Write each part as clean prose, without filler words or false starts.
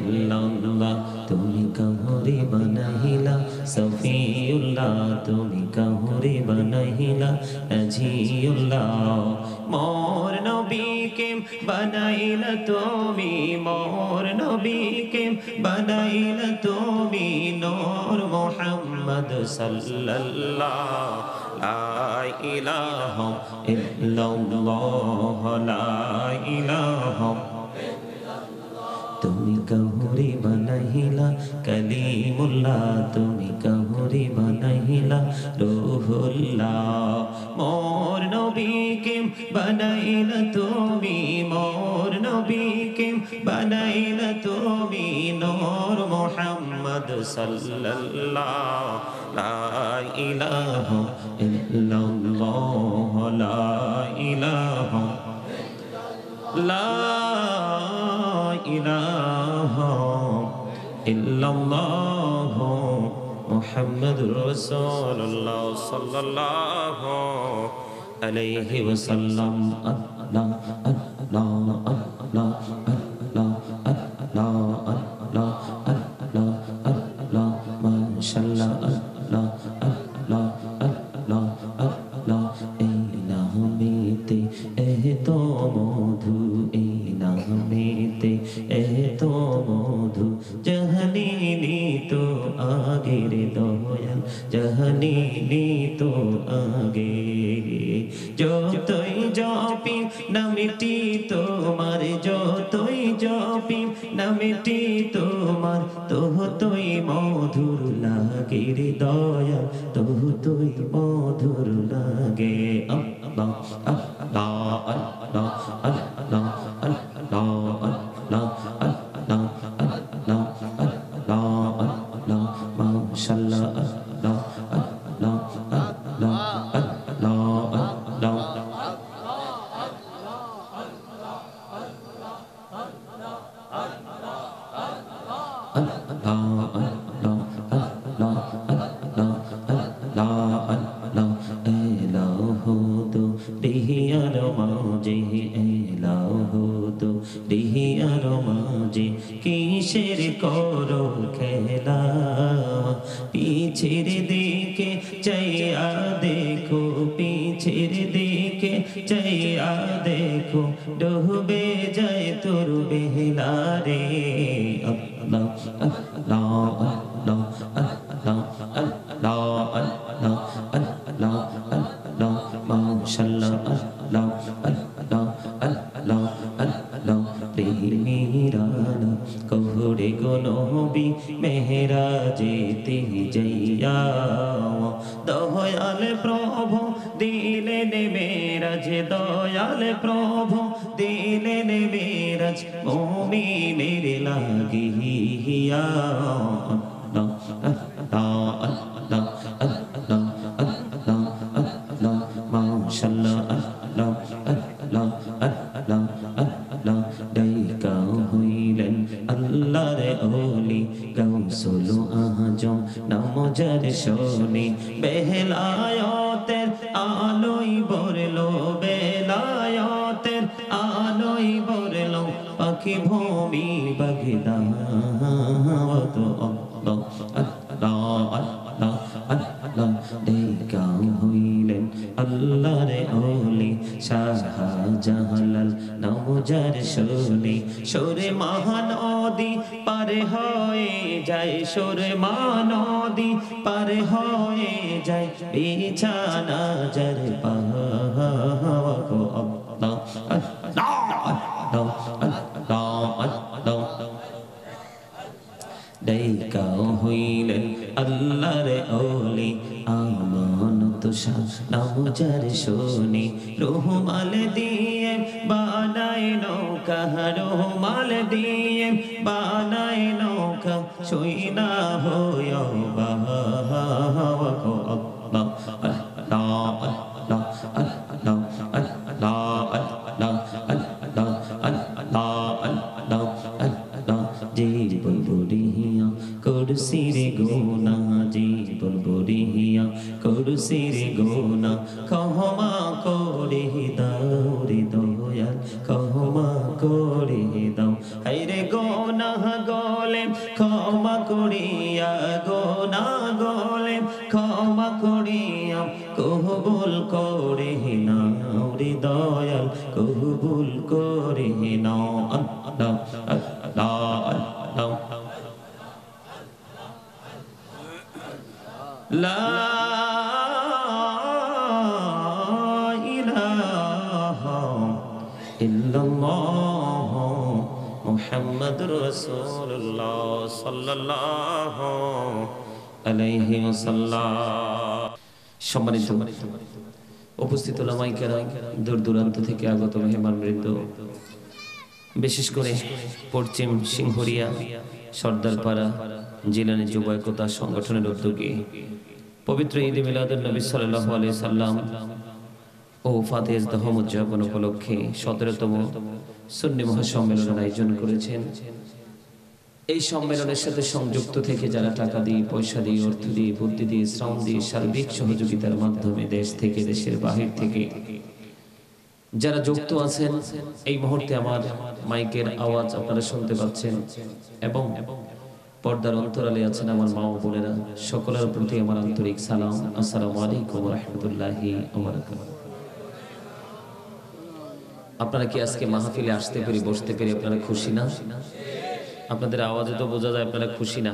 ইল্লাল্লাহ তুমি কাউরে বানাইলা সফিউল্লাহ তুমি কাউরে বানাইলা নাজিউল্লাহ মোর নবীকে বানাইলা তুমি মোর নবীকে বানাইলা তুমি নূর মুহাম্মদ সাল্লাল্লাহ লা ইলাহা ইল্লাল্লাহ লা ইলাহা তুমি কাহুরি বানাইলা কালিমুল্লাহ তুমি কাহুরি বানাইলা রূহুল্লাহ মোর নবীকে বানাইলা তুমি মোর নবীকে বানাইলা তুমি নূর মুহাম্মদ সাল্লাল্লাহ লা ইলাহা ইল্লাল্লাহ লা ইলাহা লা ইলাহা ইল্লাল্লাহ মুহাম্মাদুর রাসূলুল্লাহ সাল্লাল্লাহু আলাইহি ওয়াসাল্লাম আল্লাহ আল্লাহ আল্লাহ আল্লাহ আল্লাহ আল্লাহ আল্লাহ আল্লাহ মাশাআল্লাহ আল্লাহ আল্লাহ আল্লাহ আল্লাহ এই নামেতে এত মধু এই নামেতে এত মধু জাহানিনি তো আগের দয়াল জাহানিনি তো আগে যতই জপি নামটি তোমার যতই জপি নামটি তোমার ততই মধুর লাগে রে দয়াল ততই মধুর লাগে আল্লাহ আল্লাহ আল্লাহ আল্লাহ আল্লাহ আল্লাহ আল্লাহ আল্লাহ আল্লাহ আল্লাহ মাশাআল্লাহ আল্লাহ আল্লাহ আল্লাহ আল্লাহ আল্লাহ কিসের করো খেলা পিছের দিকে চাইয়া দেখো পিছের দিকে চাইয়া দেখো ডুবে যায় তোর বেলা রে আল্লাহ আল্লাহ আল্লাহ আল্লাহ আল্লাহ আল্লাহ আল্লাহ আল্লাহ মাশাআল্লাহ আল্লাহ আল্লাহ আল্লাহ আল্লাহ প্রেমিরানা কোহরে গো নবী মেহরাজেতে যাইয়া দয়াল প্রভু দিলেন মেরাজ দয়াল প্রভু দিলেন মেরাজ মুমিনের লাগিয়া আল্লাহ আল্লাহ আল্লাহ আল্লাহ আল্লাহ আল্লাহ মাশাআল্লাহ আল্লাহ আল্লাহ আল্লাহ আল্লাহ দাইকা হইলেন আল্লাহর ওলি গাউসুল আজম নাম যার শোনে বেলায়েতের আলোয় ভরলো বেলায়েতের আলোয় ভরলো পাখি ভূমি বাগদাদ আল্লাহ আল্লাহ আল্লাহ আল্লাহ দাইকা হইলেন আল্লাহর ওলি শাহজালাল নাম যার শোনে সুরে মহানদী পার হয়ে যায় সুরে মহানদী পার হয়ে যায় বিছানা যার পাওয়া গো আল্লাহ আল্লাহ আল্লাহ আল্লাহ আল্লাহ দাইকা হইলেন আল্লাহর ওলি আমানত শাহ নাম যার শোনে রুমাল দিয়ে বানায় নৌকা রুমাল দিয়ে বানায় নৌকা সইনা হয় বাহাওয়া গো আল্লাহ আল্লাহ আল্লাহ আল্লাহ আল্লাহ আল্লাহ আল্লাহ আল্লাহ আল্লাহ আল্লাহ জীবন বুড়িয়া কুরসির গোনা জীবন বুড়িয়া কুরসির গোনা ক্ষমা করে দাও রে দয়াল ক্ষমা করে দাও হায়রে গোনা গো করিয়া কবুল করে নাও রে দয়াল কবুল করে নাও আল্লাহ আল্লাহ আল্লাহ লা ইলাহা ইল্লাল্লাহ মুহাম্মাদুর রাসূলুল্লাহ সাল্লাল্লাহু আলাইহি ওয়াসাল্লাম। সম্মানিত উপস্থিত ওলামায়ে কেরাম, দূর দূরান্ত থেকে আগত মেহমানবৃন্দ, বিশেষ করে পশ্চিম সিংহরিয়া সর্দারপাড়া জিলানী যুব একতা সংগঠনের উদ্যোগে পবিত্র ঈদ মিলাদুন নবী সাল্লাল্লাহু আলাইহি সাল্লাম ও ফাতিহ ইজতেহাম উদযাপন উপলক্ষে 17তম সুন্নি মহাসম্মেলনের আয়োজন করেছেন। এই সম্মেলনের সাথে সংযুক্ত থেকে যারা টাকা দিয়ে, পয়সা দিয়ে, অর্থ দিয়ে, বুদ্ধি দিয়ে, শ্রম দিয়ে, সার্বিক সহযোগিতার মাধ্যমে দেশ থেকে, দেশের বাহির থেকে যারা যুক্ত আছেন, এই মুহূর্তে আমার মাইকের আওয়াজ আপনারা শুনতে পাচ্ছেন এবং পর্দার অন্তরালে আছেন আমার মা ও বোনেরা, সকলের প্রতি আমার আন্তরিক সালাম। আসসালামু আলাইকুম ওয়া রাহমাতুল্লাহি ওয়া বারাকাতুহু। আপনারা কি আজকে মাহফিলে আসতে পেরে, বসতে পেরে আপনারা খুশি না? আপনাদের আওয়াজে তো বোঝা যায় আপনারা খুশি না।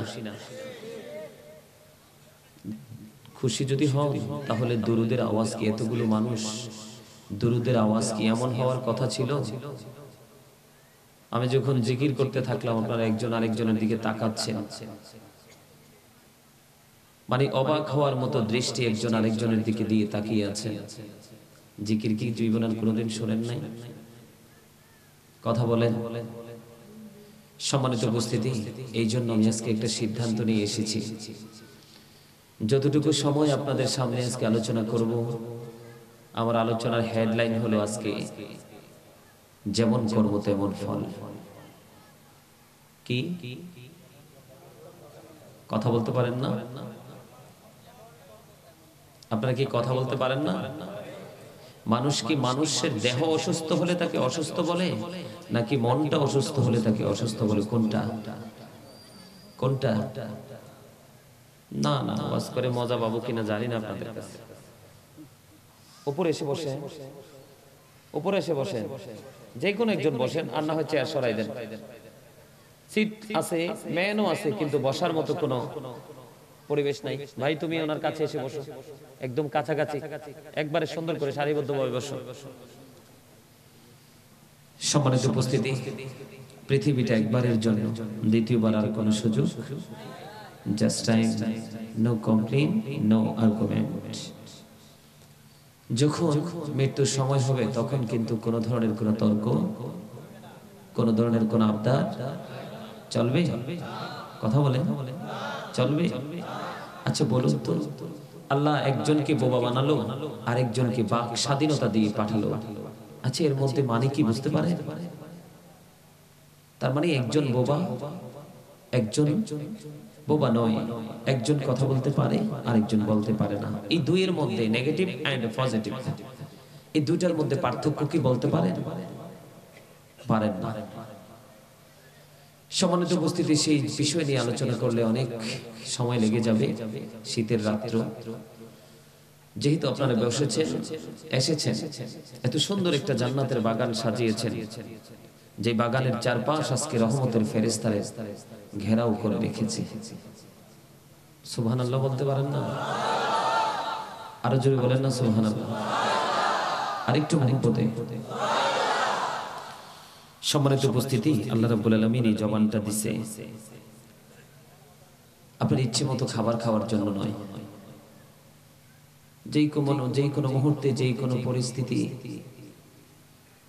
খুশি যদি হন তাহলে দুরুদের আওয়াজ কি, এতগুলো মানুষ দুরুদের আওয়াজ কি এমন হওয়ার কথা ছিল? আমি যখন জিকির করতে থাকলাম আপনারা একজন আরেকজনের দিকে তাকাচ্ছেন, মানে অবাক হওয়ার মতো দৃষ্টি একজন আরেকজনের দিকে দিয়ে তাকিয়ে আছে। জিকির কি জীবনে কোনোদিন শোনেন নাই? কথা বলেন। সম্মানিত উপস্থিতি, এই জন্য আমি আজকে একটা সিদ্ধান্ত নিয়ে এসেছি। যতটুকু সময় আপনাদের সামনে আজকে আলোচনা করব, আমার আলোচনার হেডলাইন হলো আজকে যেমন কর্ম তেমন ফল। কি কথা বলতে পারেন না? আপনারা কি কথা বলতে পারেন না? মানুষ কি মানুষের দেহ অসুস্থ হলে তাকে অসুস্থ বলে, নাকি মনটা অসুস্থ হলে তাকে অসুস্থ বলে? কোনটা কোনটা? না না, ওয়াজ করে মজা পাবো কিনা জানি না আপনাদের কাছে। উপরে এসে বসেন, উপরে এসে বসেন, যে কোনো একজন বসেন, আর না হয় চেয়ার সরাই দেন। সিট আছে, মেনও আছে, কিন্তু বসার মতো কোনো পরিবেশ নাই। ভাই তুমি ওনার কাছে এসে বসো, একদম কাছাকাছি, একবারে সুন্দর করে সারিবদ্ধভাবে বসো। সম্মানিত উপস্থিতি, পৃথিবীটা একবারের জন্য, দ্বিতীয়বার আর কোনো সুযোগ। Just time, no complain, no argument. যখন মৃত্যুর সময় হবে তখন কিন্তু কোনো ধরনের কোনো তর্ক, কোনো ধরনের কোনো আবদার চলবে? কথা বলেন, চলবে? আচ্ছা বলুন তো, আল্লাহ একজনকে বোবা বানালো, আরেকজনকে বাক স্বাধীনতা দিয়ে পাঠালো। আচ্ছা এর মধ্যে মানে কি বুঝতে পারে? তার মানে একজন বোবা, একজন বোবা নয়। একজন কথা বলতে পারে, আরেকজন বলতে পারে না। এই দুইয়ের মধ্যে, নেগেটিভ এন্ড পজিটিভ, এই দুইটার মধ্যে পার্থক্য কি বলতে পারেন? পারেন না। সম্মানিত উপস্থিতি, সেই বিষয় নিয়ে আলোচনা করলে অনেক সময় লেগে যাবে। শীতের রাত্র, যেহেতু আপনারা এসেছেন, এত সুন্দর একটা জান্নাতের বাগান সাজিয়েছেন, যে বাগানের চারপাশ আজকে রহমতের ফেরেশতারে ঘেরাও করে রেখেছে। সুবহানাল্লাহ বলতে পারেন না? আরো জোরে বলেন না সুবহানাল্লাহ। আরেকটু মহব্বতে। সম্মানিত উপস্থিতি, আল্লাহ রাব্বুল আলামিন এই জবানটা দিছে আপনার ইচ্ছে মতো খাবার খাওয়ার জন্য নয়। যেই কোনো মুহূর্তে, যেই কোনো পরিস্থিতি,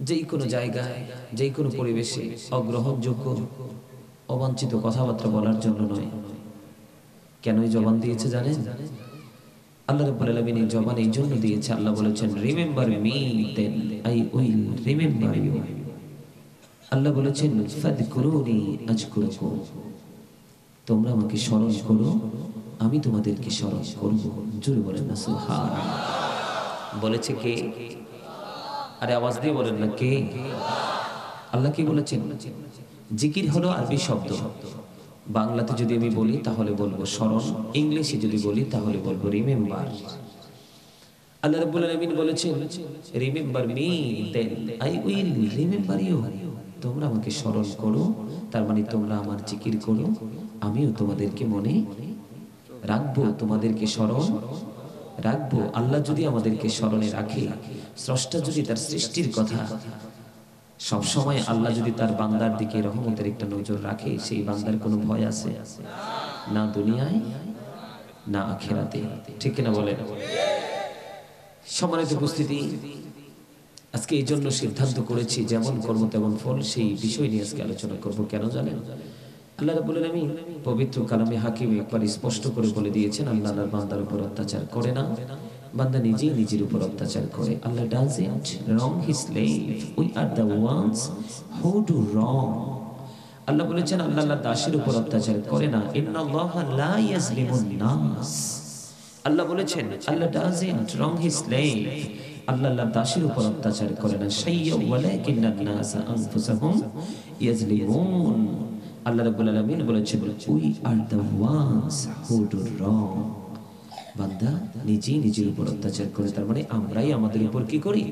যেই কোনো জায়গায়, যেই কোনো পরিবেশে অগ্রহণযোগ্য অবাঞ্ছিত কথাবার্তা বলার জন্য নয়। কেন এই জবান দিয়েছে জানেন? আল্লাহ রাব্বুল আলামিন এই জবান এই জন্য দিয়েছে, আল্লাহ বলেছেন remember me then I will remember you. Allah বলেছেন ফাযকুরুনি আযকুরকুম, তোমরা আমাকে স্মরণ করো, আমি তোমাদেরকে স্মরণ করব। জোরে বলেন না সুবহানাল্লাহ। বলেছে কে? আরে আওয়াজ দিয়ে বলেন না কে? আল্লাহ কি বলেছেন? জিকির হলো আরবি শব্দ, বাংলাতে যদি আমি বলি তাহলে বলবো স্মরণ, ইংলিশে যদি বলি তাহলে বলবো রিমেম্বার। আল্লাহ রাব্বুল আলামিন বলেছেন remember me then I will remember you. তোমরা আমাকে স্মরণ করো, তার মানে তোমরা আমার জিকির করো, আমিও তোমাদেরকে মনে রাখবো, তোমাদেরকে স্মরণ রাখবো। আল্লাহ যদি আমাদেরকে স্মরণে রাখে, স্রষ্টা যদি তার সৃষ্টির কথা সব সময়, আল্লাহ যদি তার বান্দার দিকে রহমতের একটা নজর রাখে, সেই বান্দার কোনো ভয় আছে না দুনিয়ায় না আখিরাতে, ঠিক কিনা বলেন? সম্মানিত উপস্থিতি, আজকে এই জন্য সিদ্ধান্ত করেছি যেমন কর্ম তেমন ফল, সেই বিষয় নিয়ে আজকে আলোচনা করব। কেন জানেন? আল্লাহ রাব্বুল আলামিন পবিত্র কালামে হাকিমে একবার স্পষ্ট করে বলে দিয়েছেন, আল্লাহ আল্লাহর বান্দার উপর অত্যাচার করে না, বান্দা নিজেই নিজের উপর অত্যাচার করে। Allah doesn't wrong his slave, we are the ones who do wrong. Allah বলেছেন আল্লাহ আল্লাহ দাসের উপর অত্যাচার করে না। ইন্নাল্লাহা লা ইয়াজলিমুন নাস। আল্লাহ বলেছেন আল্লাহ ডাজন্ট রং হিজ স্লেভ, আল্লাহ আল্লাহ দাসের উপর অত্যাচার করে না। শাইয়্যা ওয়ালাকিন্নান নাসা আনফুসাহুম ইয়াজলিমুন। আল্লাহ রাব্বুল আলামিন বলেছেন we are the ones who do রং। বান্দা নিজেই নিজের উপর অত্যাচার করে, তার মানে আমরাই আমাদের উপর কি করি?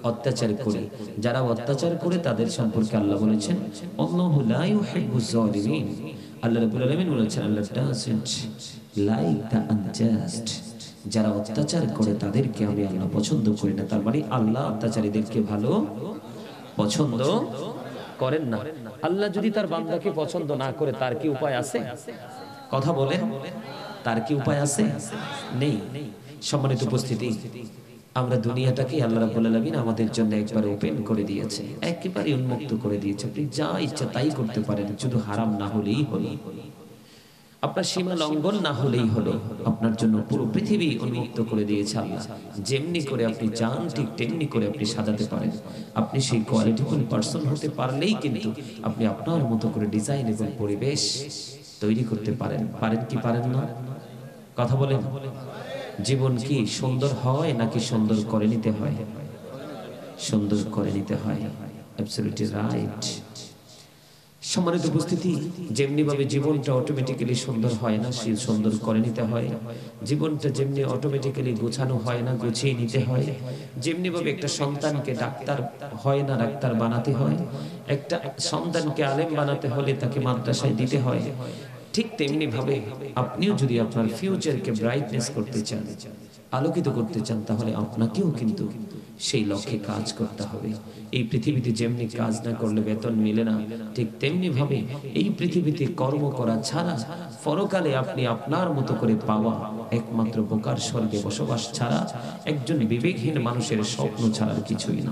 অত্যাচার করি। যারা অত্যাচার করে তাদের সম্পর্কে আল্লাহ বলেছেন আল্লাহু লা ইউহিব্বুজ জালিমিন। আল্লাহ রাব্বুল আলামিন বলেছেন আল্লাহ ডাজন্ট লাইক দ্য আনজাস্ট। যারা অত্যাচার করে তাদেরকে আমি আল্লাহ পছন্দ করি না। তার মানে আল্লাহ অত্যাচারীদেরকে ভালো পছন্দ করেন না। আল্লাহ যদি তার বান্দাকে পছন্দ না করে, তার কি উপায় আছে? কথা বলেন, তার কি উপায় আছে? নেই। সম্মানিত উপস্থিতি, আমরা দুনিয়াটাকে আল্লাহ রাব্বুল আলামিন আমাদের জন্য একবারে ওপেন করে দিয়েছে, একেবারে উন্মুক্ত করে দিয়েছে। আপনি যা ইচ্ছা তাই করতে পারেন, শুধু হারাম না হলেই হলো, আপনার সীমা লঙ্ঘন না হলেই হলো। আপনার জন্য পুরো পৃথিবী উন্মুক্ত করে দিয়েছে আল্লাহ। যেমনি করে আপনি চান ঠিক তেমনি করে আপনি সাজাতে পারেন। আপনি সেই কোয়ালিটিফুল পারসন হতে পারলেই কিন্তু আপনি আপনার মতো করে ডিজাইন এবং পরিবেশ তৈরি করতে পারেন। পারেন কি পারেন না? কথা বলেন। জীবন কি সুন্দর হয় নাকি সুন্দর করে নিতে হয়? সুন্দর করে নিতে হয়। Absolutely right. সম্মানিত উপস্থিতি, যেমনি ভাবে জীবনটা অটোমেটিক্যালি সুন্দর হয় না, সে সুন্দর করে নিতে হয়। জীবনটা যেমনি অটোমেটিক্যালি গোছানো হয় না, গুছিয়ে নিতে হয়। যেমনি ভাবে একটা সন্তানকে ডাক্তার হয় না, ডাক্তার বানাতে হয়। একটা সন্তানকে আলেম বানাতে হলে তাকে মাদ্রাসায় দিতে হয়। ঠিক তেমনি ভাবে আপনিও যদি আপনার ফিউচারকে ব্রাইটনেস করতে চান, আলোকিত করতে চান, তাহলে আপনাকেও কিন্তু সেই লক্ষ্যে কাজ করতে হবে। এই পৃথিবীতে যেমনি কাজ না করলে বেতন মেলে না, ঠিক তেমনি ভাবে এই পৃথিবীতে কর্ম করা ছাড়া পরকালে আপনি আপনার মতো করে পাওয়া একমাত্র বোকার স্বর্গে বসবাস ছাড়া, একজন বিবেকহীন মানুষের স্বপ্ন ছাড়ার কিছুই না।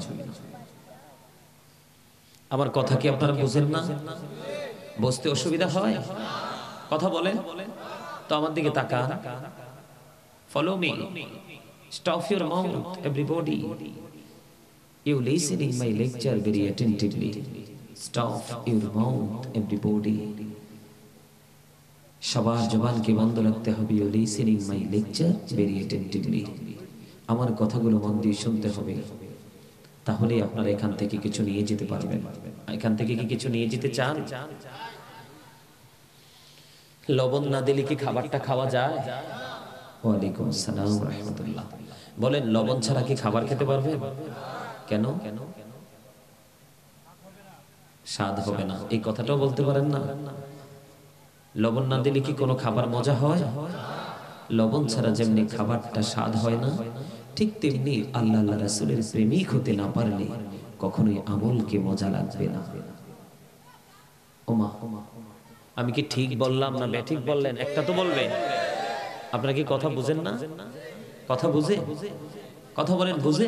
আমার কথা কি আপনারা বুঝেন না? বুঝতে অসুবিধা হয়? কথা বলেন তো, আমার দিকে তাকান। Follow me. Stop your mouth, everybody. You listening my lecture very attentively. Stop your mouth, everybody. সবার জবানকে বন্ধ রাখতে হবে। You listening my lecture very attentively. আমার কথাগুলো মন দিয়ে শুনতে হবে, তাহলে আপনারা এখান থেকে কিছু নিয়ে যেতে পারবেন। এখান থেকে কি কিছু নিয়ে যেতে চান? লবণ না দিলে কি খাবারটা খাওয়া যায়? ওয়ালাইকুম আসসালাম ওয়া রাহমাতুল্লাহ। বলেন, লবণ ছাড়া কি খাবার খেতে পারবেন? কেন? স্বাদ হবে না, এই কথাটাও বলতে পারেন না? লবণ না দিলে কি কোনো খাবার মজা হয়? লবণ ছাড়া যেমনি খাবারটা স্বাদ হয় না, ঠিক তেমনি আল্লাহ আল্লাহ রাসূলের প্রেমিক হতে না পারলে কখনোই আমলকে মজা লাগবে না। ওমা, আমি কি ঠিক বললাম না ব্যাঠিক বললেন? একটা তো বলবেন। আপনারা কি কথা বুঝেন না? কথা বুঝে? কথা বলেন, বুঝে?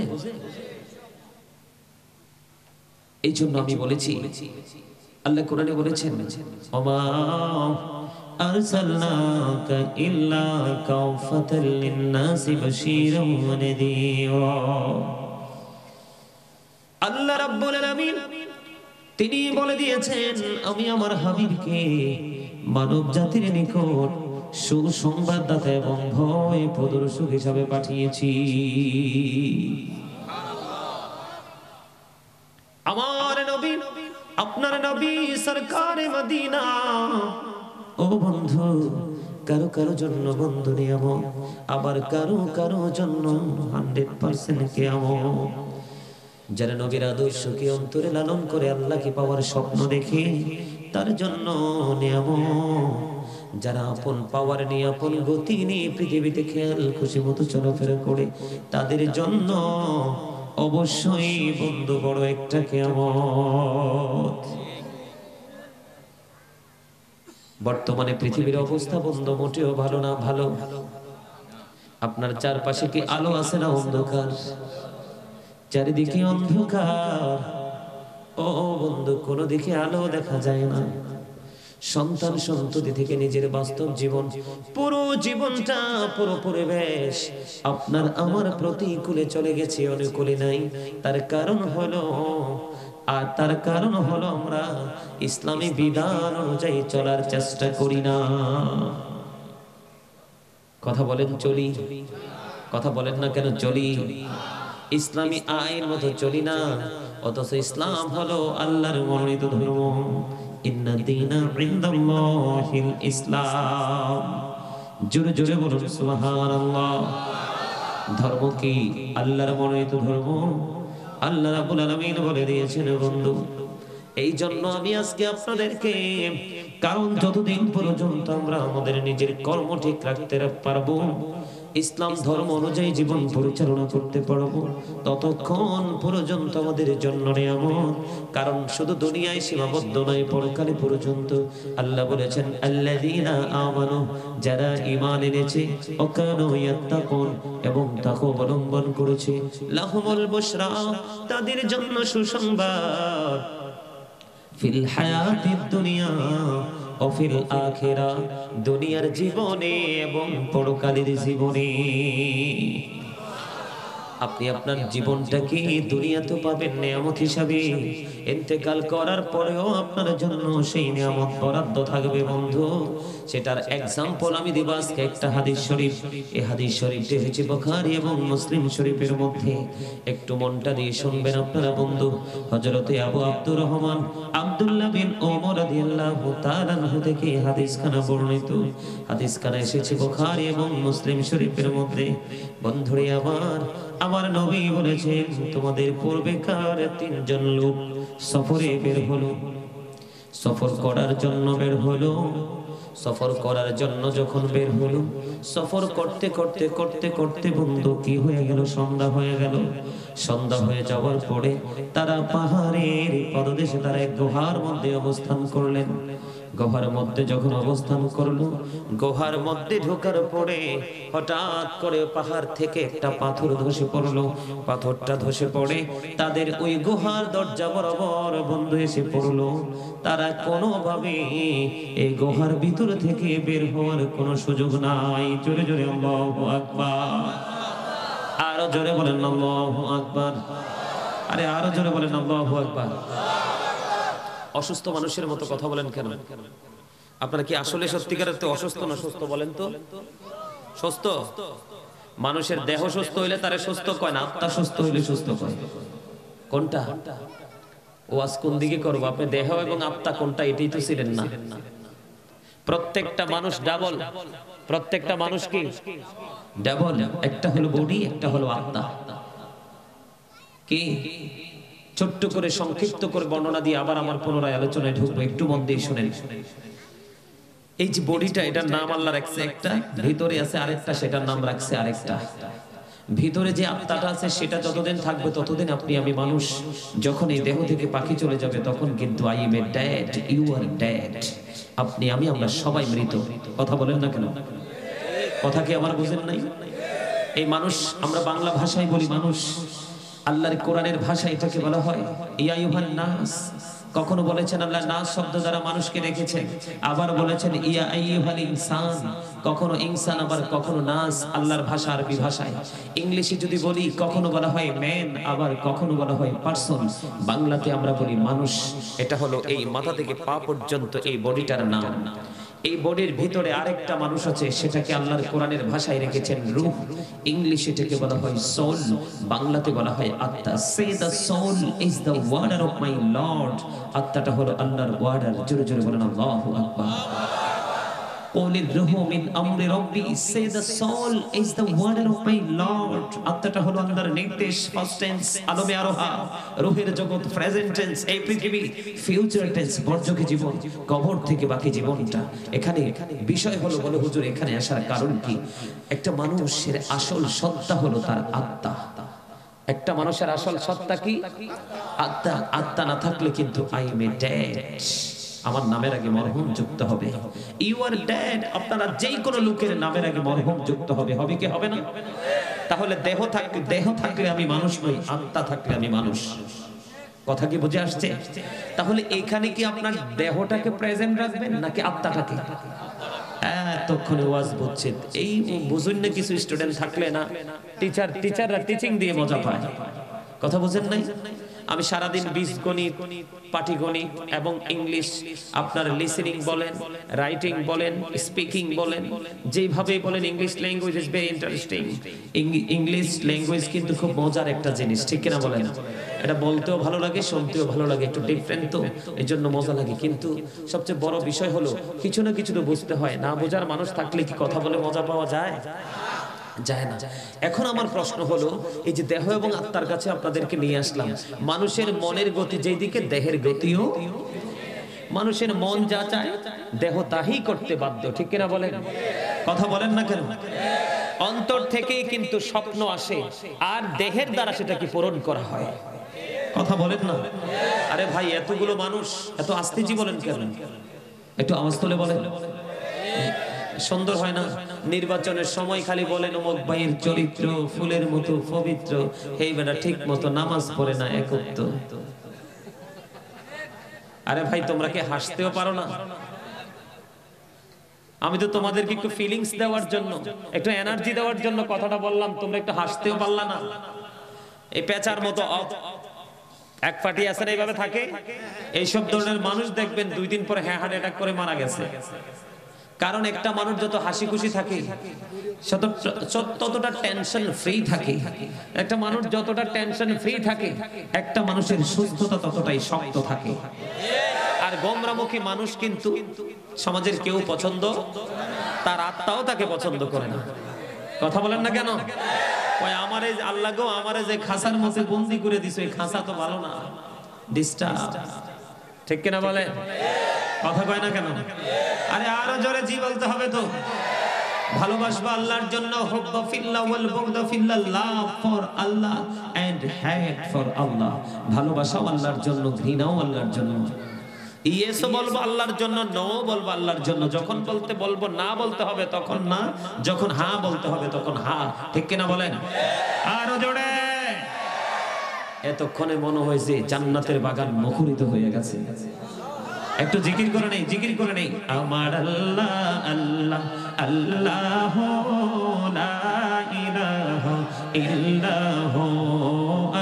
এই জন্য আমি বলেছি, আল্লাহ কোরআনে বলেছেন ওমা আরসালনাকা ইল্লা কাফাতাল লিন-নাসি বাশীরাও ওয়া নাযীরা। আল্লাহ রাব্বুল আলামিন তিনি বলে দিয়েছেন, আমি আমার হাবিবকে মানব জাতির নিকট সুসংবাদদাতা এবং ভয় প্রদর্শক হিসাবে পাঠিয়েছি। আমার নবী, আপনার নবী সরকারে মদিনা, ও বন্ধু, কারো কারো জন্য বন্ধু নিয়ামত, আবার কারো কারো জন্য 100% কিয়ামত। যারা নবীর আদর্শকে অন্তরে লালন করে আল্লাহকে পাওয়ার স্বপ্ন দেখে তার জন্য নিয়ামত। যারা আপন পাওয়ার নিয়ে আপন গতি নিয়ে পৃথিবীতে খেয়াল খুশি মতো চলাফেরা করে তাদের জন্য অবশ্যই বন্ধু বড় একটা কিয়ামত। বর্তমানে পৃথিবীর অবস্থা বন্ধু মোটেও ভালো না। ভালো? আপনার চারপাশে কি আলো আছে না অন্ধকার? চারিদিকে অন্ধকার। ও বন্ধু, কোনো দিকে আলো দেখা যায় না। সন্তান সন্ততি থেকে নিজের বাস্তব জীবন, পুরো জীবনটা, পুরো পরিবেশ আপনার আমার প্রতিকূলে চলে গেছে, অনুকূলে নাই। তার কারণ হলো আমরা ইসলামী বিধান অনুযায়ী চলার চেষ্টা করি না। কথা বলেন চলি? কথা বলেন না কেন? চলি। ইসলামী আইন মতো চলি না। অথচ ইসলাম হলো আল্লাহর মনোনীত ধর্ম। ইন্না দীনা ইনদাল্লাহিল ইসলাম। জোরে জোরে বলুন সুবহানাল্লাহ। ধর্ম কি? আল্লাহর মনোনীত ধর্ম। আল্লাহ রাব্বুল আলামিন বলে দিয়েছেন বন্ধু। এই জন্য আমি আজকে আপনাদেরকে, কারণ যতদিন পর্যন্ত আমরা আমাদের নিজের কর্ম ঠিক রাখতে পারবো, ইসলাম ধর্ম অনুযায়ী জীবন পরিচালনা করতে পারবো, ততক্ষণ পর্যন্ত আমাদের জন্য নিয়ামত। কারণ শুধু দুনিয়ায় সীমাবদ্ধ নয়, পরকালে পর্যন্ত। আল্লাহ বলেছেন আল্লাযীনা আমানু, যারা ঈমান এনেছে, ওয়া কানু ইয়াত্তাকুন, এবং তাকওয়া অবলম্বন করেছে, লাহুমুল বুশরা, তাদের জন্য সুসংবাদ, ফিল হায়াতিদ দুনিয়া ও ফিল আখিরা, দুনিয়ার জীবনে এবং পরকালের জীবনে। আপনি আপনার জীবনটাকে দুনিয়াতে পাবেন নিয়ামত হিসাবে, ইন্তেকাল করার পরেও আপনার জন্য সেই নিয়ামত বরাদ্দ থাকবে বন্ধু। সেটার এক্সাম্পল আমি দিব আজকে একটা হাদিস শরীফ। এই হাদিস শরীফটি হচ্ছে বুখারী এবং মুসলিম শরীফের মধ্যে। একটু মনটা দিয়ে শুনবেন আপনারা বন্ধু। হযরতে আবু আব্দুর রহমান আব্দুল্লাহ বিন ওমর রাদিয়াল্লাহু তাআলা আনহু থেকে হাদিসখানা বর্ণিত। হাদিসখানা এসেছে বুখারী এবং মুসলিম শরীফের মধ্যে। বন্ধুরে আমার নবী বলেছেন, তোমাদের পূর্বেকার তিনজন লোক সফরে বের হলো। সফর করার জন্য বের হলো। সফর করার জন্য যখন বের হলো, সফর করতে করতে করতে করতে বন্ধু কি হয়ে গেল? সন্ধ্যা হয়ে গেল। সন্ধ্যা হয়ে যাওয়ার পরে তারা পাহাড়ের পদদেশে তারা এক গুহার মধ্যে অবস্থান করলেন। গুহার মধ্যে যখন অবস্থান করলো, গুহার মধ্যে ঢোকার পরে হঠাৎ করে পাহাড় থেকে একটা পাথর ধসে পড়লো। পাথরটা ধসে পড়ে তাদের ওই গুহার দরজা বরাবর বন্ধ এসে পড়লো। তারা কোনোভাবে এই গুহার ভিতর থেকে বের হওয়ার কোনো সুযোগ নাই। জোরে জোরে আল্লাহু আকবার। আরো জোরে বলেন আল্লাহু আকবার। আরে আরো জোরে বলেন আল্লাহু আকবার। অসুস্থ মানুষের মতো কথা বলেন কেন? আপনারা কি আসলে সত্যিকারের অসুস্থ না সুস্থ? বলেন তো। সুস্থ? মানুষের দেহ সুস্থ হইলে তারে সুস্থ কয় না, আত্মা সুস্থ হইলে সুস্থ কয়। কোনটা? ওয়াজ কোন দিকে করবো? আপনি দেহ এবং আত্মা কোনটা এটাই তো ছিলেন না। প্রত্যেকটা মানুষ ডাবল। প্রত্যেকটা মানুষ কি ডাবল? একটা হলো বডি, একটা হলো আত্মা। কি ছোট্ট করে সংক্ষিপ্ত করে বর্ণনা দিয়ে আবার আমার পুনরায় আলোচনায় ঢুকবো, একটু মন দিয়ে শুনেন। এই যে বডিটা, এটার নাম আল্লাহ রাখছে একটা, ভিতরে আছে আরেকটা, সেটার নাম রাখছে আরেকটা। ভিতরে যে আত্মাটা আছে সেটা যতদিন থাকবে ততদিন আপনি আমি মানুষ। যখন এই দেহ থেকে পাখি চলে যাবে তখন কিন্তু I am a dead, you are dead. আপনি আমি আমরা সবাই মৃত। কথা বলেন না কেন? কথা কি আমার বুঝেন নাই? এই মানুষ, আমরা বাংলা ভাষায় বলি মানুষ, আল্লাহর কোরআনের ভাষায় এটাকে বলা হয় ইয়া আইয়ুহান নাস। কখনো বলেছেন আল্লাহ নাস শব্দ দ্বারা মানুষকে রেখেছেন, আবার বলেছেন ইয়া আইয়ুহাল ইনসান। কখনো ইনসান, আবার কখনো নাস। আল্লাহর ভাষা আরবি ভাষায়। ইংলিশে যদি বলি কখনো বলা হয় ম্যান, আবার কখনো বলা হয় পারসন। বাংলাতে আমরা বলি মানুষ। এটা হলো এই মাথা থেকে পা পর্যন্ত এই বডিটার নাম। এই বডির ভিতরে আরেকটা মানুষ আছে, সেটাকে আল্লাহর কোরআনের ভাষায় রেখেছেন রূহ। ইংলিশে এটাকে বলা হয় সোল, বাংলাতে বলা হয় আত্মা। Say the soul is the warder of my lord. আত্মাটা হলো আল্লাহর ওয়ার্ডার। জোরে জোরে বলেন আল্লাহু আকবার। কুলির রূহু মিন আমরি রাব্বি, say the soul is the word of my lord. আত্মাটা হলো আল্লাহর নির্দেশ। ফার্স্ট টেন্স আলমে আরোহা, রূহের জগৎ প্রেজেন্ট টেন্স, এই পৃথিবী ফিউচার টেন্স, বর্জকে জীবন, কবর থেকে বাকি জীবনটা। এখানে বিষয় হলো, বলে হুজুর এখানে আসার কারণ কি? একটা মানুষের আসল সত্তা হলো তার আত্মা। একটা মানুষের আসল সত্তা কি? আত্মা। আত্মা না থাকলে কিন্তু আই এম এ ডেড, আমার নামের আগে মরহুম যুক্ত হবে। ইউ আর ডেড, আপনারা যেই কোনো লোকের নামের আগে মরহুম যুক্ত হবে। হবে কি হবে না? তাহলে দেহ থাকলে আমি মানুষ নই, আত্মা থাকলে আমি মানুষ। কথা কি বুঝে আসছে? তাহলে এখানে কি আপনার দেহটাকে প্রেজেন্ট রাখবেন নাকি আত্মাটাকে? এতক্ষণে ওয়াজ বুঝছেন। এই বুঝুন না, কিছু স্টুডেন্ট থাকলে না টিচাররা টিচিং দিয়ে মজা পায়। কথা বুঝেন নাই? আমি সারাদিন বীজগণিত, পাটিগণিত এবং ইংলিশ, আপনার লিসেনিং বলেন, রাইটিং বলেন, স্পিকিং বলেন, যেভাবেই বলেন, English language is very interesting. English language কিন্তু খুব মজার একটা জিনিস, ঠিক কিনা বলেন? এটা বলতেও ভালো লাগে, শুনতেও ভালো লাগে, একটু ডিফারেন্ট তো এই জন্য মজা লাগে। কিন্তু সবচেয়ে বড় বিষয় হলো কিছু না কিছু তো বুঝতে হয়। না বোঝার মানুষ থাকলে কি কথা বলে মজা পাওয়া যায়? যায় না। এখন আমার প্রশ্ন হলো, এই যে দেহ এবং আত্মার কাছে আপনাদেরকে নিয়ে আসলাম, মানুষের মনের গতি যেদিকে, দেহের গতিও। মানুষের মন যা চায় দেহ তাই করতে বাধ্য, ঠিক কিনা বলেন? কথা বলেন না কেন? অন্তর থেকেই কিন্তু স্বপ্ন আসে, আর দেহের দ্বারা সেটা কি পূরণ করা হয়। কথা বলেন না? আরে ভাই, এতগুলো মানুষ এত আস্তে বলেন কেন? একটু আওয়াজ তুলে বলেন। সুন্দর হয় না? নির্বাচনের সময় খালি বলেন অমুক ভাইয়ের চরিত্র ফুলের মতো পবিত্র, এই বেটা ঠিক মতো নামাজ পড়ে না, একত্ব। আরে ভাই, তোমরা কি হাসতেও পারো না? আমি তো তোমাদেরকে একটু ফিলিংস দেওয়ার জন্য, একটু এনার্জি দেওয়ার জন্য কথাটা বললাম, তোমরা একটু হাসতেও পারলা না। এই পেঁচার মতো এক পার্টি আছে না, এইভাবে থাকে। এইসব ধরনের মানুষ দেখবেন 2 দিন পরে হার্ট অ্যাটাক করে মারা গেছে। কারণ একটা মানুষ যত হাসি খুশি থাকে ততটা টেনশন ফ্রি থাকে। একটা মানুষ যতটা টেনশন ফ্রি থাকে, একটা মানুষের সুস্থতা ততটাই শক্ত থাকে। আর গোমরামুখী মানুষ কিন্তু সমাজের কেউ পছন্দ, তার আত্মাও তাকে পছন্দ করে না। কথা বলেন না কেন? ওই আমারে আল্লাহ গো, আমারে যে খাঁচার মধ্যে বন্দি করে দিছো, এই খাঁচা তো ভালো না, ডিস্টার্ব, ঠিক কিনা বলেন? কথা কয় না কেন? আরে আরো জোরে জি বলতে হবে তো। ভালোবাসবা আল্লাহর জন্য, হুব্বু ফিল্লাহ ওয়াল বুগদু ফিল্লাহ, love for Allah and hate for Allah. ভালোবাসাও আল্লাহর জন্য, ঘৃণাও আল্লাহর জন্য। ইয়েসও বলবো আল্লাহর জন্য, নো বলবো আল্লাহর জন্য। যখন বলবো না বলতে হবে তখন না, যখন হ্যাঁ বলতে হবে তখন হ্যাঁ, ঠিক কিনা বলেন? আরো জোরে। এতক্ষণে মনে হয়েছে জান্নাতের বাগান মুখরিত হয়ে গেছে। একটু জিকির করে নেই, জিকির করে নেই। আমার আল্লাহ আল্লাহ আল্লাহ লা ইলাহা ইল্লাহ,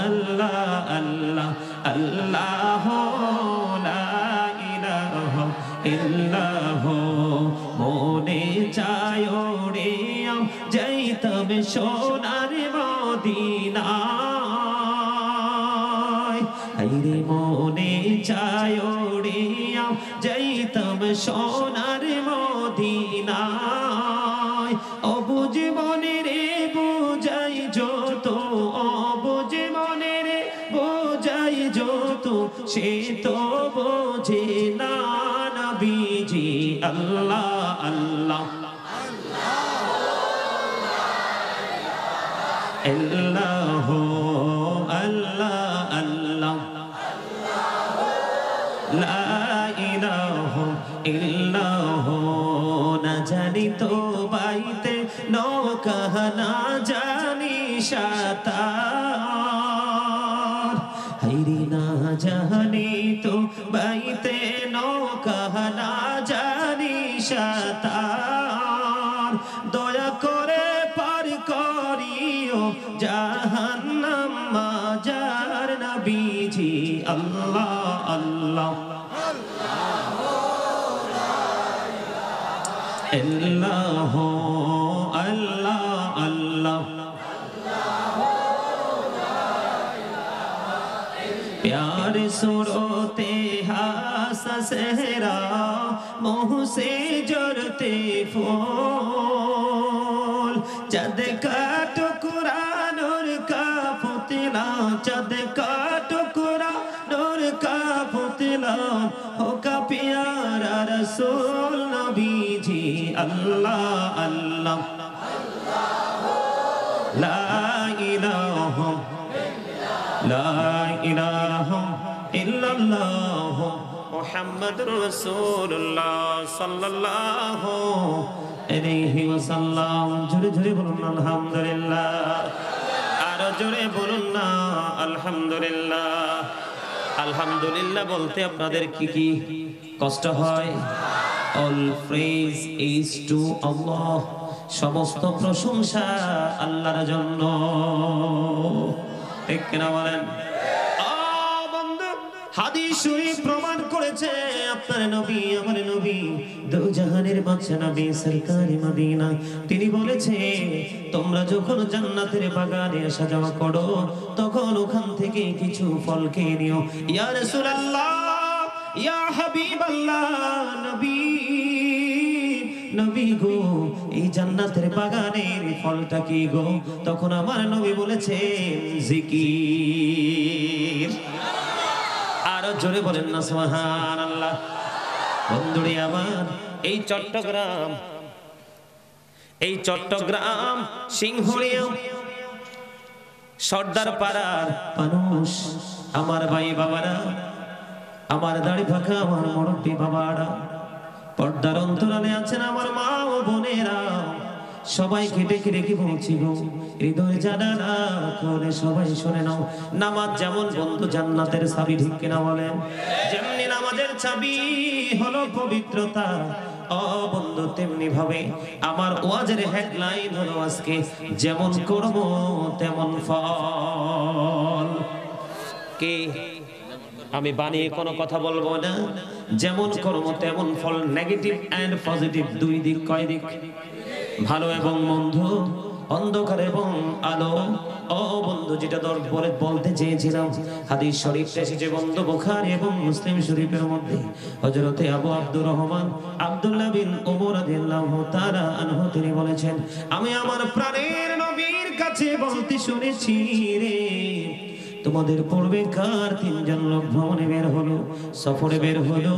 আল্লাহ আল্লাহ আল্লাহ লা ইলাহা ইল্লাহ। মনে চায় রে যাইতাম সোনার মদিনায়, আইরে মনে চায় রে যাইতাম সোনার মদিনায়। অবুঝ মনে রে বোঝাই যত, অবুঝ মনে রে বোঝাই যত, সে তো বোঝে না নবীজি। আল্লাহ আল্লাহ আল্লাহ আল্লাহ আল্লাহ লা ইলাহা ইল্লাল্লাহ। না জানি তো বাইতে নৌকা, না জানি সাঁতার, হাইরে না জানি তো বাইতে নৌকা, না জানি সাঁতার। দয়া করে পার করিও জাহান্নাম মাজার নবীজি। আল্লাহ আল্লাহ আল্লাহ আল্লাহ আল্লাহ। प्यार सुरोते हास सहरा, मुँह से झरते फूल चाँद का टुकड़ा नूर का पुतला चाँद का टुकड़ा नूर का पुतला होगा प्यारा रसूल नबी जी अल्लाह अल्लाह ला इलाहा इल्लल्लाह मुहम्मदुर रसूलुल्लाह सल्लल्लाहु अलैहि वसल्लम जोरे जोरे बोलুন আলহামদুলিল্লাহ আরো জোরে বলুন না আলহামদুলিল্লাহ আলহামদুলিল্লাহ বলতে আপনাদের কি কি কষ্ট হয় all praise is to Allah সমস্ত প্রশংসা আল্লাহর জন্য ঠিক কিনা বলেন বন্ধু হাদিস শরীফ প্রমাণ করেছে আপনার নবী আমার নবী দু জাহানের বাদশা নবী সরকারি মদিনা তিনি বলেছে তোমরা যখন জান্নাতের বাগানে আসা যাওয়া করো তখন ওখান থেকে কিছু ফল খেয়ে নিও ইয়া রাসূলুল্লাহ ইয়া হাবিবাল্লাহ নবী নবী গো এই জান্নাতের বাগানের ফলটা কি গো তখন আমার নবী বলেছে জিকির আরো জোরে বলেন না সুবহানাল্লাহ বন্ধুরে আমার এই চট্টগ্রাম সিংহলিয়া সর্দার পাড়ার মানুষ আমার ভাই বাবারা আমার দাড়ি পাকা আমার মুরব্বি বাবারা পর্দার অন্তরালে আছেন আমার মা ও বোনেরা সবাইকে ডেকে ডেকে বলছি গো হৃদয় জানালা করে সবাই শুনে নাও নামাজ যেমন বন্ধু জান্নাতের চাবি ঠিক কিনা বলেন যেমনি নামাজের চাবি হলো পবিত্রতা ও বন্ধু তেমনি ভাবে আমার ওয়াজের হেডলাইন হলো আজকে যেমন কর্ম তেমন ফল কে আমি বানিয়ে কোনো কথা বলবো না যেমন কর্ম তেমন ফল নেগেটিভ এন্ড পজিটিভ দুই দিক কয় দিক ভালো এবং মন্দ অন্ধকার এবং আলো ও বন্ধু যেটা বলতে চেয়েছিলাম হাদিস শরীফে এসেছে বন্ধু বুখারী এবং মুসলিম শরীফের মধ্যে হযরতে আবু আব্দুর রহমান আব্দুল্লাহ বিন ওমর রাদিয়াল্লাহু তাআলা আনহু তিনি বলেছেন আমি আমার প্রাণের নবীর কাছে বলতে শুনেছি রে তোমাদের পূর্বে কার তিনজন লোক ভ্রমণে বের হলো সফরে বের হলো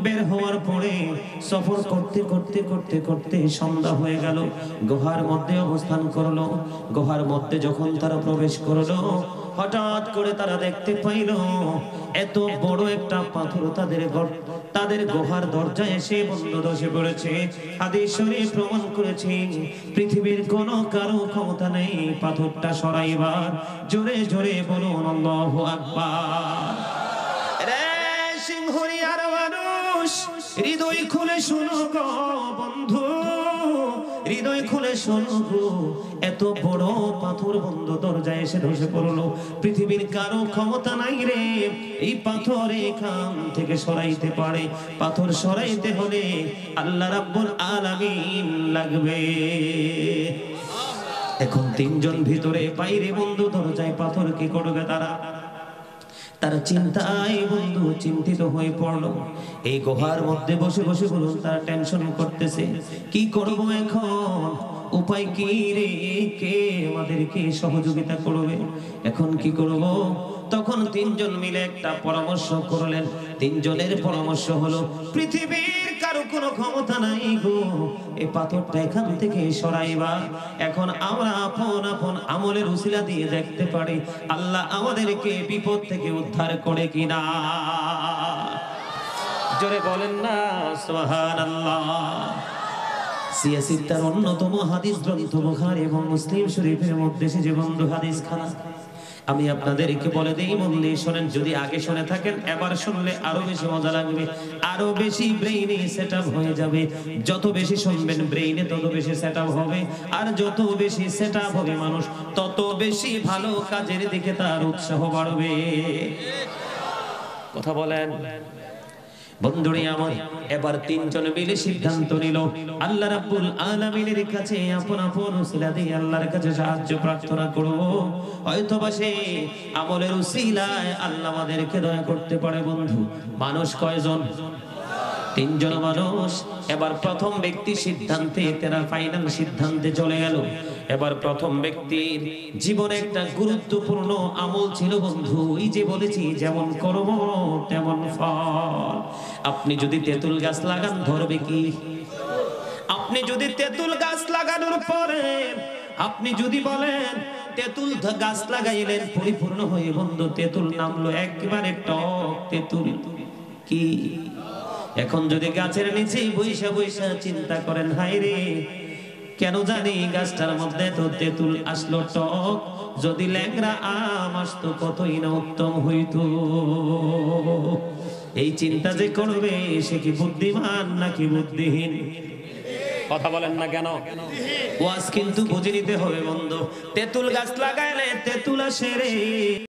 বের হওয়ার পরে সফর করতে করতে করতে করতে সন্ধ্যা হয়ে গেল গুহার মধ্যে অবস্থান করলো গুহার মধ্যে যখন তারা প্রবেশ করলো হঠাৎ করে তারা দেখতে পাইল এত বড় একটা পাথর তাদের গুহার দরজায় এসে বন্ধ ধসে পড়েছে হাদিস শরীফ প্রমাণ করেছে পৃথিবীর কোনো কারো ক্ষমতা নেই পাথরটা সরাইবার জোরে জোরে বলুন আল্লাহু আকবার রে সিংহরিয়ার মানুষ হৃদয় খুলে শুনো গো বন্ধু হৃদয় খুলে শোনো গো এত বড় পাথর বন্ধ দরজায় এসে ধসে পড়লো পৃথিবীর কারো ক্ষমতা নাই রে এই পাথর এখান থেকে সরাইতে পারে পাথর সরাইতে হলে আল্লাহ রাব্বুল আলামিন লাগবে এখন তিনজন ভিতরে বাইরে বন্ধু দরজায় পাথর কি করবে তারা চিন্তায় বন্ধু চিন্তিত হয়ে পড়লো এই গুহার মধ্যে বসে বসে বলুন তারা টেনশন করতেছে কি করব এখন উপায় কি রে কে আমাদেরকে সহযোগিতা করবে এখন কি করব তখন তিনজন মিলে একটা পরামর্শ করলেন তিনজনের পরামর্শ হলো পৃথিবীর কারো কোনো ক্ষমতা নাই গো এই পাথরটা এখান থেকে সরাইবা এখন আমরা আপন আপন আমলের উসিলা দিয়ে দেখতে পারি আল্লাহ আমাদেরকে বিপদ থেকে উদ্ধার করে কিনা জোরে বলেন না সুবহানাল্লাহ সিয়াসিত্তার অন্যতম হাদিস গ্রন্থ বুখারী এবং মুসলিম শরীফের মধ্যে যে বন্ধু হাদিস খানা আমি আপনাদেরকে বলে দেই মন দিয়ে শুনেন যদি আগে শুনে থাকেন এবার শুনলে আরো বেশি মজা লাগবে আরো বেশি ব্রেইনে সেটআপ হয়ে যাবে যত বেশি শুনবেন ব্রেইনে তত বেশি সেটআপ হবে আর যত বেশি সেটআপ হবে মানুষ তত বেশি ভালো কাজের দিকে তার উৎসাহ বাড়বে কথা বলেন বন্ধুরে আমার এবার তিনজন মিলে সিদ্ধান্ত নিল আল্লাহ রাব্বুল আলামিনের কাছে আপন আপন উসিলা দিয়ে আল্লাহর কাছে সাহায্য প্রার্থনা করব হয়তোবা সে আমলের উসিলায় আল্লাহ আমাদেরকে দয়া করতে পারে বন্ধু মানুষ কয়জন তিনজন মানুষ এবার প্রথম ব্যক্তি সিদ্ধান্তে, তারা ফাইনাল সিদ্ধান্তে চলে গেল। এবার প্রথম ব্যক্তির জীবনে একটা গুরুত্বপূর্ণ আমল ছিল বন্ধু, এই যে বলেছি যেমন কর্ম তেমন ফল। আপনি যদি তেঁতুল গাছ লাগান ধরবে কি? আপনি যদি তেঁতুল গাছ লাগানোর পরে আপনি যদি বলেন তেঁতুল গাছ লাগাইলেন পরিপূর্ণ হয়ে বন্ধু, তেঁতুল নামলো একেবারে টক তেঁতুল, কি এখন যদি গাছের নিচে বৈশা বৈশা চিন্তা করেন হায় রে কেন জানি গাছটার মধ্যে তো তেঁতুল আসলো টক, যদি ল্যাংড়া আম আসতো কতই না উত্তম হইতো। এই চিন্তা যে করবে সে কি বুদ্ধিমান নাকি বুদ্ধিহীন? কথা বলেন না কেন? ওয়াজ কিন্তু বুঝে নিতে হবে বন্ধু। তেঁতুল গাছ লাগাইলে তেঁতুল আসে রে।